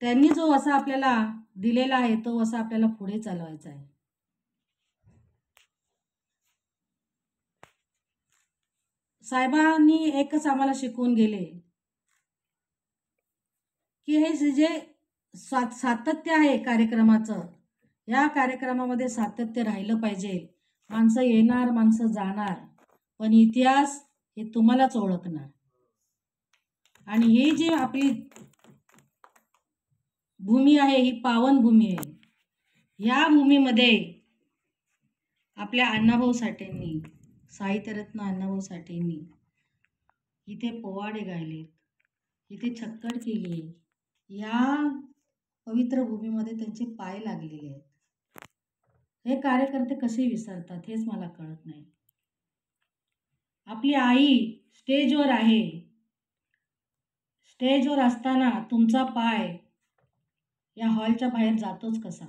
त्यांनी जो वसा आपल्याला दिलेला आहे तो वसा आपल्याला पुढे चालवायचा आहे. साहेबांनी एकच आम्हाला शिकवून गेले की हे जे सातत्य आहे कार्यक्रमाचं, या कार्यक्रमामध्ये सातत्य राहिलं पाहिजे. माणसं येणार, माणसं जाणार, पण इतिहास हे तुम्हालाच ओळखणार. आणि ही जी आपली भूमी आहे ही पावन भूमी आहे. या भूमीमध्ये आपल्या अण्णाभाऊ साठेंनी, साहित्यरत्न अण्णाभाऊ साठेंनी इथे पोवाडे गायले, इथे छक्कड केली. या पवित्र भूमीमध्ये त्यांचे पाय लागलेले आहेत. हे कार्यकर्ते कसे विसरतात हेच मला कळत नाही. आपली आई स्टेजवर आहे, स्टेजवर असताना तुमचा पाय या हॉलच्या बाहेर जातोच कसा?